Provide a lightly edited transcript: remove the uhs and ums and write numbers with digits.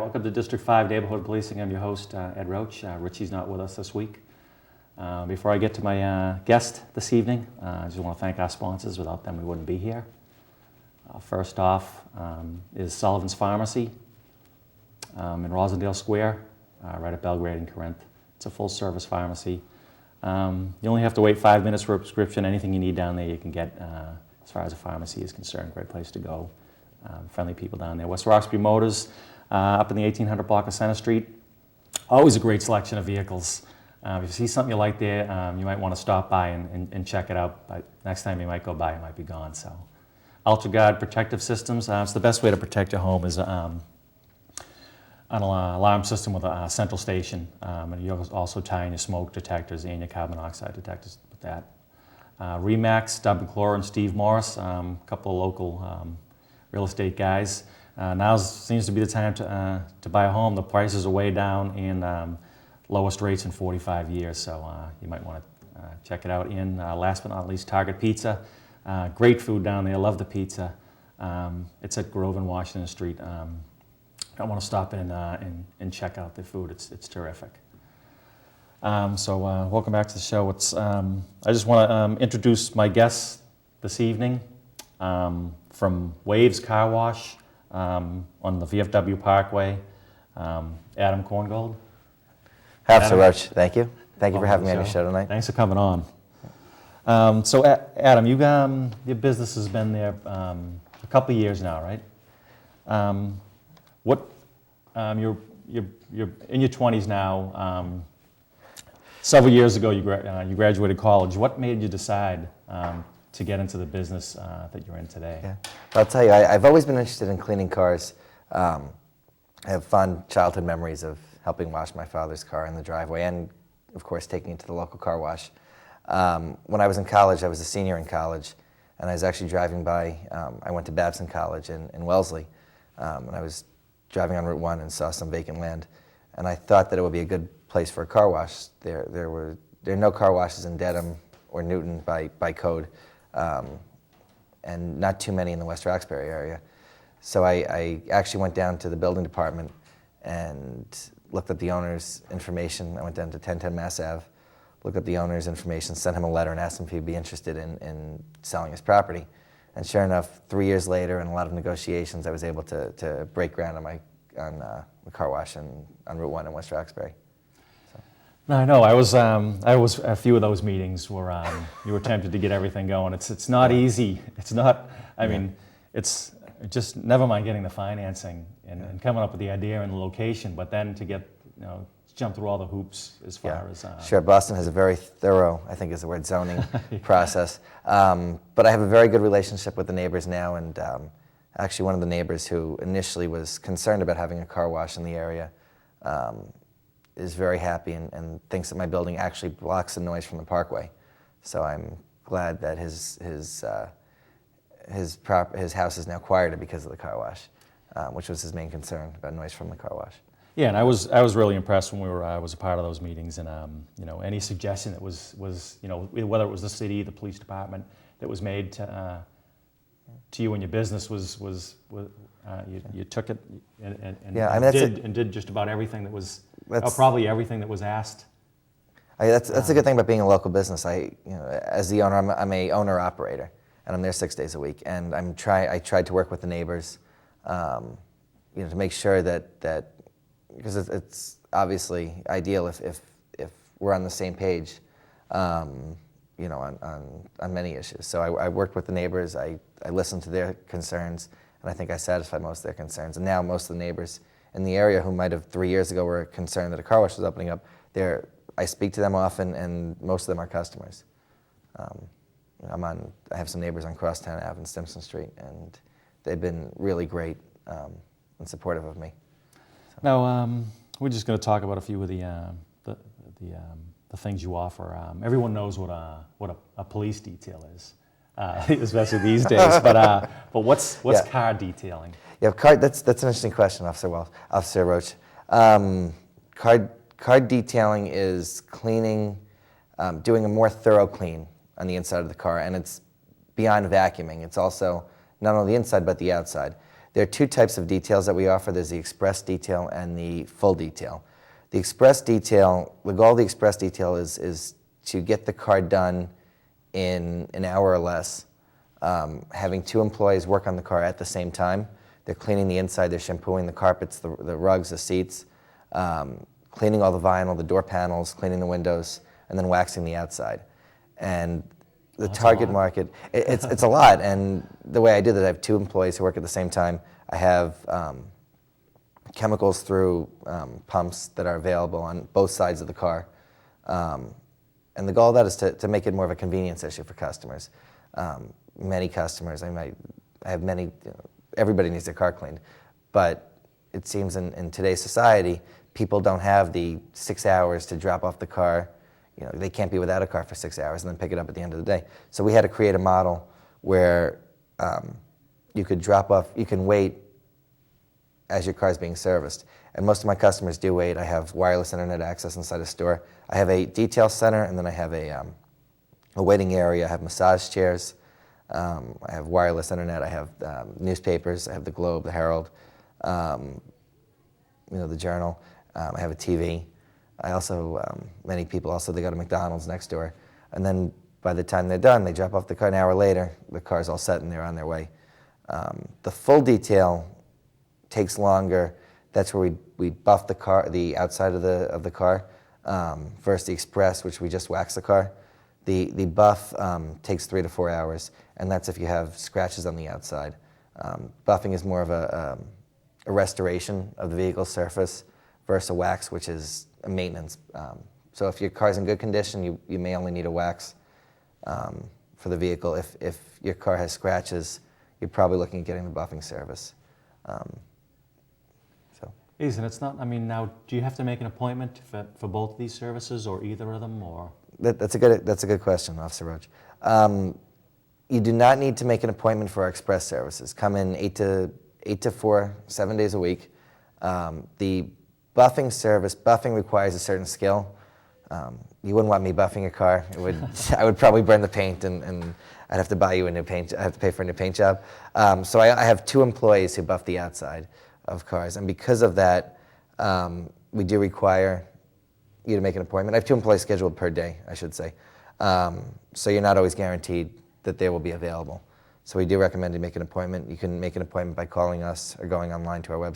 welcome to District 5 Neighborhood Policing. I'm your host, Ed Roach. Richie's not with us this week. Before I get to my guest this evening, I just want to thank our sponsors. Without them, we wouldn't be here. First off is Sullivan's Pharmacy in Rosendale Square, right at Belgrade and Corinth. It's a full-service pharmacy. You only have to wait 5 minutes for a prescription. Anything you need down there you can get as far as a pharmacy is concerned. Great place to go. Friendly people down there. West Roxbury Motors, up in the 1800 block of Center Street. Always a great selection of vehicles. If you see something you like there, you might want to stop by and check it out. But next time you might go by, it might be gone. So, UltraGuard Protective Systems. It's the best way to protect your home is an alarm system with a central station. And you also tie in your smoke detectors and your carbon monoxide detectors with that. Remax, Dub & Clore, and Steve Morris, a couple of local real estate guys. Now seems to be the time to buy a home. The prices are way down and lowest rates in 45 years, so you might want to check it out. And last but not least, Target Pizza. Great food down there, love the pizza. It's at Grove and Washington Street. I want to stop in and check out the food. It's terrific. So welcome back to the show. I just want to introduce my guests this evening. From Waves Car Wash on the VFW Parkway, Adam Korngold. Sir Roach, thank you. Thank you for having me on your show tonight. Thanks for coming on. So Adam, your business has been there a couple of years now, right? You're in your 20s now. Several years ago, you graduated college. What made you decide to get into the business that you're in today? Yeah. Well, I'll tell you, I've always been interested in cleaning cars. I have fond childhood memories of helping wash my father's car in the driveway and, of course, taking it to the local car wash. When I was in college, I was a senior in college, and I was actually driving by, I went to Babson College in Wellesley, and I was driving on Route 1 and saw some vacant land, and I thought that it would be a good place for a car wash. There are no car washes in Dedham or Newton by code. And not too many in the West Roxbury area. So I actually went down to the building department and looked up the owner's information. I went down to 1010 Mass Ave, looked up the owner's information, sent him a letter and asked him if he'd be interested in selling his property. And sure enough, 3 years later and a lot of negotiations, I was able to break ground on the car wash on Route 1 in West Roxbury. No, I know. I was a few of those meetings where you were tempted to get everything going. It's not easy. It's not. I mean, it's just never mind getting the financing and coming up with the idea and the location, but then to get jump through all the hoops as far as. Sure, Boston has a very thorough, I think is the word, zoning process. But I have a very good relationship with the neighbors now, and actually one of the neighbors who initially was concerned about having a car wash in the area. Is very happy and thinks that my building actually blocks the noise from the parkway. So I'm glad that his house is now quieter because of the car wash, which was his main concern about noise from the car wash. Yeah, and I was really impressed when I was a part of those meetings, and any suggestion that was whether it was the city, the police department that was made to you and your business was you took it and did just about everything that was. Probably everything that was asked. That's a good thing about being a local business. As the owner, I'm a owner operator, and I'm there 6 days a week. And I tried to work with the neighbors, to make sure that because it's obviously ideal if we're on the same page, on many issues. So I worked with the neighbors. I listened to their concerns, and I think I satisfied most of their concerns. And now most of the neighbors in the area who might have 3 years ago were concerned that a car wash was opening up, I speak to them often, and most of them are customers. I have some neighbors on Crosstown Ave and Stimson Street, and they've been really great and supportive of me. So. Now, we're just going to talk about a few of the things you offer. Everyone knows what a police detail is, especially these days. But what's car detailing? Yeah, that's an interesting question, Officer Roach. Car detailing is cleaning, doing a more thorough clean on the inside of the car, and it's beyond vacuuming. It's also not only the inside but the outside. There are two types of details that we offer. There's the express detail and the full detail. The express detail, the goal of the express detail is to get the car done in an hour or less, having 2 employees work on the car at the same time. They're cleaning the inside, they're shampooing the carpets, the rugs, the seats, cleaning all the vinyl, the door panels, cleaning the windows, and then waxing the outside. And the target market, it's a lot. And the way I do that, I have 2 employees who work at the same time. I have chemicals through pumps that are available on both sides of the car. And the goal of that is to make it more of a convenience issue for customers. Many customers, I have many, everybody needs their car cleaned, but it seems in today's society, people don't have the 6 hours to drop off the car. They can't be without a car for 6 hours and then pick it up at the end of the day. So we had to create a model where you could drop off, you can wait as your car is being serviced. And most of my customers do wait. I have wireless internet access inside a store. I have a detail center, and then I have a waiting area. I have massage chairs. I have wireless internet. I have newspapers. I have the Globe, the Herald, the Journal. I have a TV. I also, many people also, they go to McDonald's next door. And then by the time they're done, they drop off the car. An hour later, the car's all set and they're on their way. The full detail takes longer. That's where we buff the car, the outside of the car, versus the express, which we just wax the car. The buff takes 3 to 4 hours, and that's if you have scratches on the outside. Buffing is more of a restoration of the vehicle surface versus a wax, which is a maintenance. So if your car's in good condition, you may only need a wax for the vehicle. If your car has scratches, you're probably looking at getting the buffing service. And it's not, now, do you have to make an appointment for both of these services or either of them, or? That's a good question, Officer Roach. You do not need to make an appointment for our express services. Come in 8 to 4, 7 days a week. The buffing service, buffing requires a certain skill. You wouldn't want me buffing a car. I would probably burn the paint, and I'd have to buy you a new paint. I'd have to pay for a new paint job. So I have 2 employees who buff the outside of cars, and because of that, we do require you to make an appointment. I have 2 employees scheduled per day, I should say. So you're not always guaranteed that they will be available. So we do recommend you make an appointment. You can make an appointment by calling us or going online to our website.